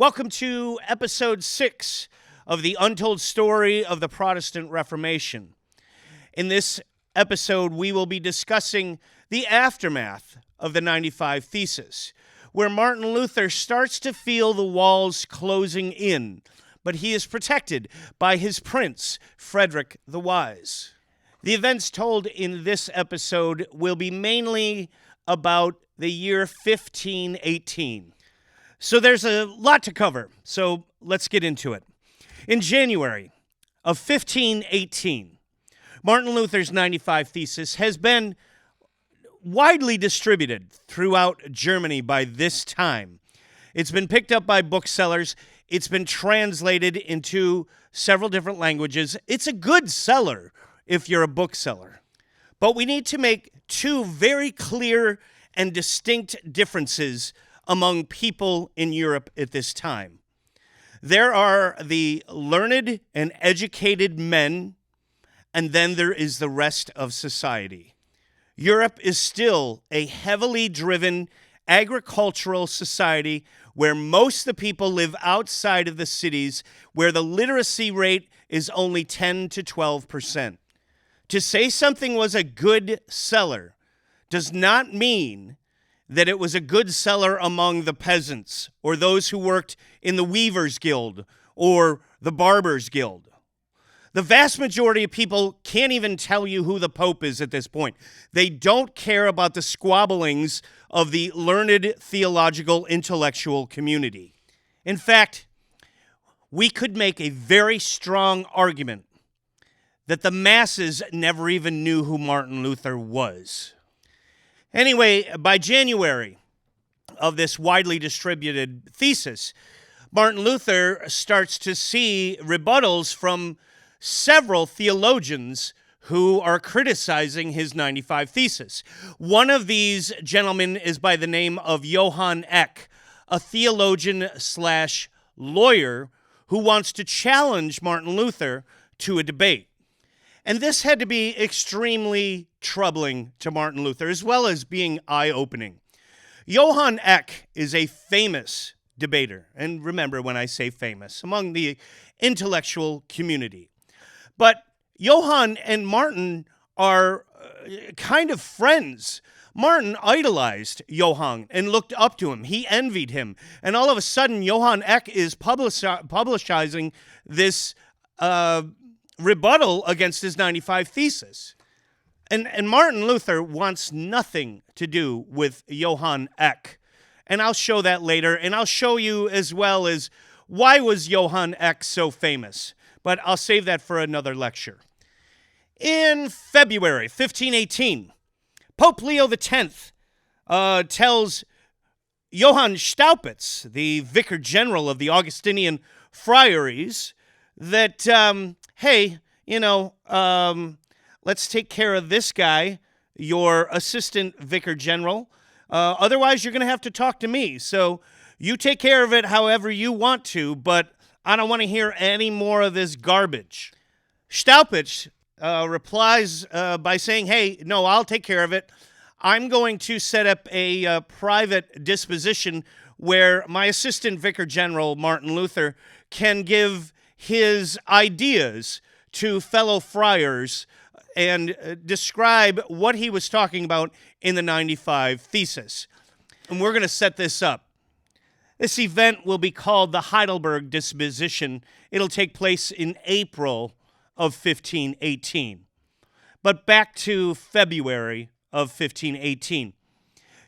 Welcome to episode 6 of the Untold Story of the Protestant Reformation. In this episode, we will be discussing the aftermath of the 95 Thesis, where Martin Luther starts to feel the walls closing in, but he is protected by his prince, Frederick the Wise. The events told in this episode will be mainly about the year 1518. So there's a lot to cover, so let's get into it. In January of 1518, Martin Luther's 95 Thesis has been widely distributed throughout Germany by this time. It's been picked up by booksellers. It's been translated into several different languages. It's a good seller if you're a bookseller. But we need to make two very clear and distinct differences among people in Europe at this time. There are the learned and educated men, and then there is the rest of society. Europe is still a heavily driven agricultural society where most of the people live outside of the cities, where the literacy rate is only 10 to 12%. To say something was a good seller does not mean that it was a good seller among the peasants or those who worked in the Weavers' Guild or the Barbers' Guild. The vast majority of people can't even tell you who the Pope is at this point. They don't care about the squabblings of the learned theological intellectual community. In fact, we could make a very strong argument that the masses never even knew who Martin Luther was. Anyway, by January of this widely distributed thesis, Martin Luther starts to see rebuttals from several theologians who are criticizing his 95 Thesis. One of these gentlemen is by the name of Johann Eck, a theologian/lawyer who wants to challenge Martin Luther to a debate. And this had to be extremely troubling to Martin Luther, as well as being eye-opening. Johann Eck is a famous debater, and remember when I say famous, among the intellectual community. But Johann and Martin are kind of friends. Martin idolized Johann and looked up to him. He envied him. And all of a sudden, Johann Eck is publicizing this rebuttal against his 95 Thesis. And Martin Luther wants nothing to do with Johann Eck. And I'll show that later. And I'll show you as well as why was Johann Eck so famous. But I'll save that for another lecture. In February 1518, Pope Leo X tells Johann Staupitz, the vicar general of the Augustinian friaries, that hey, let's take care of this guy, your assistant vicar general. Otherwise, you're going to have to talk to me. So you take care of it however you want to, but I don't want to hear any more of this garbage. Staupitz replies by saying, hey, no, I'll take care of it. I'm going to set up a private disposition where my assistant vicar general, Martin Luther, can give his ideas to fellow friars and describe what he was talking about in the 95 Thesis. And we're going to set this up. This event will be called the Heidelberg Disposition. It'll take place in April of 1518. But back to February of 1518.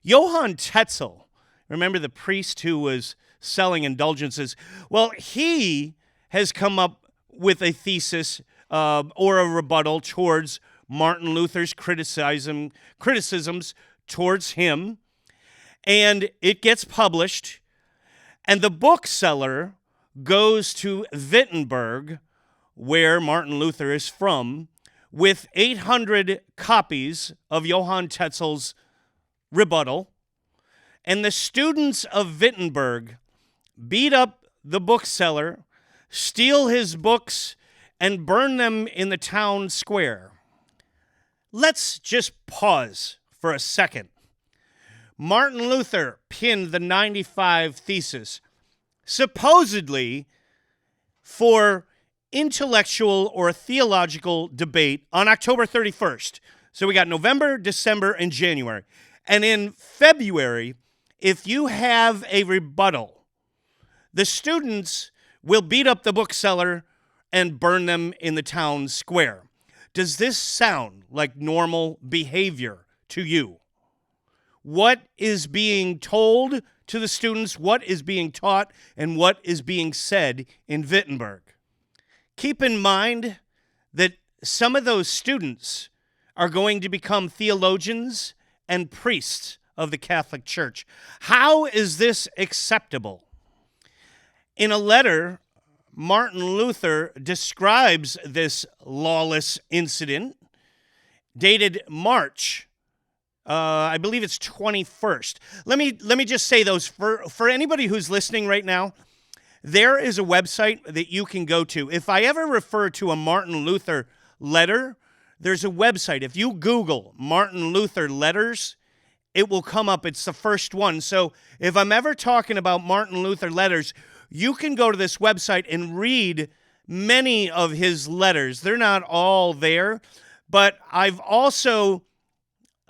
Johann Tetzel, remember the priest who was selling indulgences? Well, he has come up with a thesis or a rebuttal towards Martin Luther's criticisms towards him, and it gets published, and the bookseller goes to Wittenberg, where Martin Luther is from, with 800 copies of Johann Tetzel's rebuttal, and the students of Wittenberg beat up the bookseller, steal his books, and burn them in the town square. Let's just pause for a second. Martin Luther pinned the 95 Thesis supposedly for intellectual or theological debate on October 31st. So we got November, December, and January. And in February, if you have a rebuttal, the students will beat up the bookseller and burn them in the town square. Does this sound like normal behavior to you? What is being told to the students, what is being taught, and what is being said in Wittenberg? Keep in mind that some of those students are going to become theologians and priests of the Catholic Church. How is this acceptable? In a letter, Martin Luther describes this lawless incident dated March, I believe it's 21st. Let me just say those for anybody who's listening right now. There is a website that you can go to. If I ever refer to a Martin Luther letter, there's a website. If you Google Martin Luther letters, it will come up. It's the first one. So if I'm ever talking about Martin Luther letters, you can go to this website and read many of his letters. They're not all there, but I've also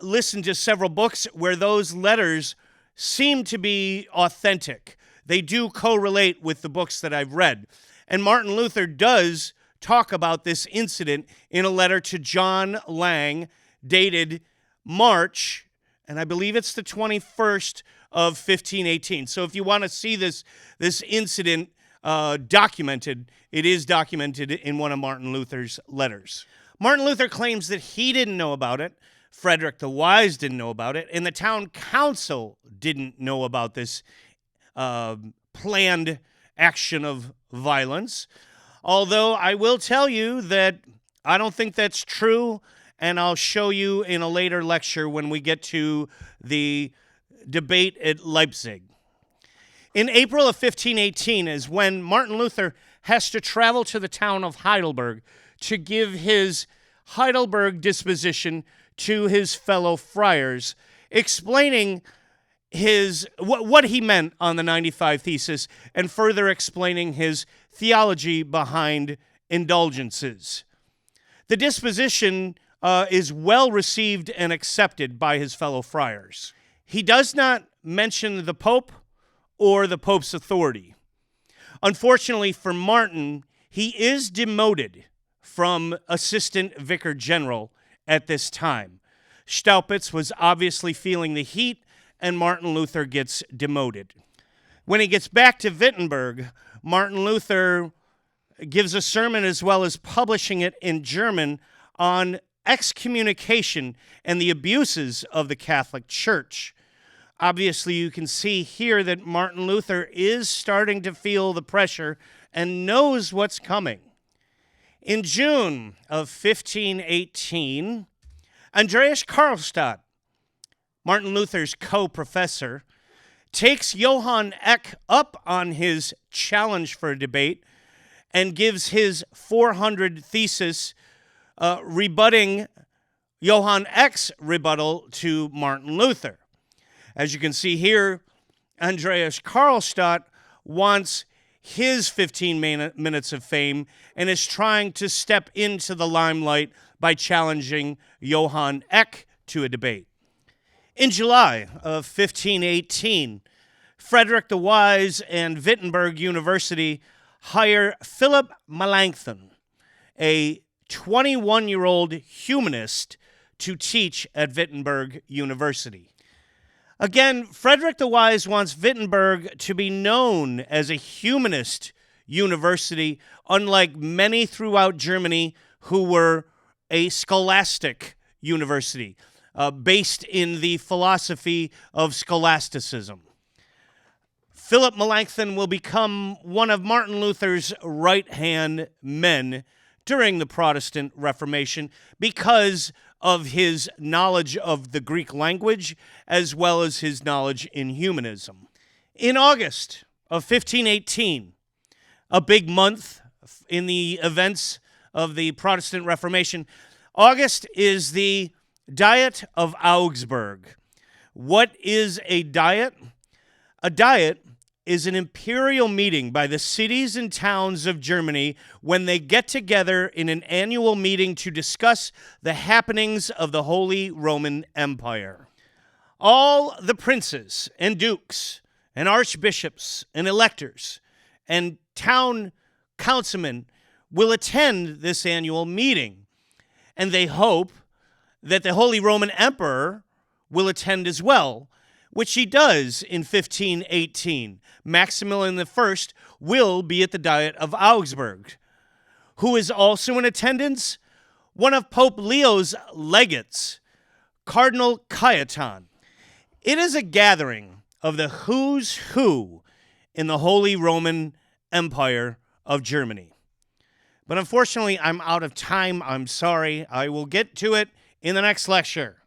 listened to several books where those letters seem to be authentic. They do correlate with the books that I've read. And Martin Luther does talk about this incident in a letter to John Lang, dated March, and I believe it's the 21st of 1518. So if you want to see this incident documented, it is documented in one of Martin Luther's letters. Martin Luther claims that he didn't know about it, Frederick the Wise didn't know about it, and the town council didn't know about this planned action of violence. Although I will tell you that I don't think that's true, and I'll show you in a later lecture when we get to the debate at Leipzig. In April of 1518 is when Martin Luther has to travel to the town of Heidelberg to give his Heidelberg disposition to his fellow friars, explaining what he meant on the 95 Thesis and further explaining his theology behind indulgences. The disposition is well received and accepted by his fellow friars. He does not mention the Pope or the Pope's authority. Unfortunately for Martin, he is demoted from assistant vicar general at this time. Staupitz was obviously feeling the heat, and Martin Luther gets demoted. When he gets back to Wittenberg, Martin Luther gives a sermon as well as publishing it in German on excommunication and the abuses of the Catholic Church. Obviously, you can see here that Martin Luther is starting to feel the pressure and knows what's coming. In June of 1518, Andreas Karlstadt, Martin Luther's co-professor, takes Johann Eck up on his challenge for a debate and gives his 400 thesis rebutting Johann Eck's rebuttal to Martin Luther. As you can see here, Andreas Karlstadt wants his 15 minutes of fame and is trying to step into the limelight by challenging Johann Eck to a debate. In July of 1518, Frederick the Wise and Wittenberg University hire Philip Melanchthon, a 21-year-old humanist, to teach at Wittenberg University. Again, Frederick the Wise wants Wittenberg to be known as a humanist university, unlike many throughout Germany who were a scholastic university, based in the philosophy of scholasticism. Philip Melanchthon will become one of Martin Luther's right-hand men during the Protestant Reformation because of his knowledge of the Greek language as well as his knowledge in humanism. In August of 1518, a big month in the events of the Protestant Reformation, August is the Diet of Augsburg. What is a diet? A diet is an imperial meeting by the cities and towns of Germany when they get together in an annual meeting to discuss the happenings of the Holy Roman Empire. All the princes and dukes and archbishops and electors and town councilmen will attend this annual meeting, and they hope that the Holy Roman Emperor will attend as well, which he does in 1518. Maximilian I will be at the Diet of Augsburg. Who is also in attendance? One of Pope Leo's legates, Cardinal Cajetan. It is a gathering of the who's who in the Holy Roman Empire of Germany. But unfortunately, I'm out of time. I'm sorry. I will get to it in the next lecture.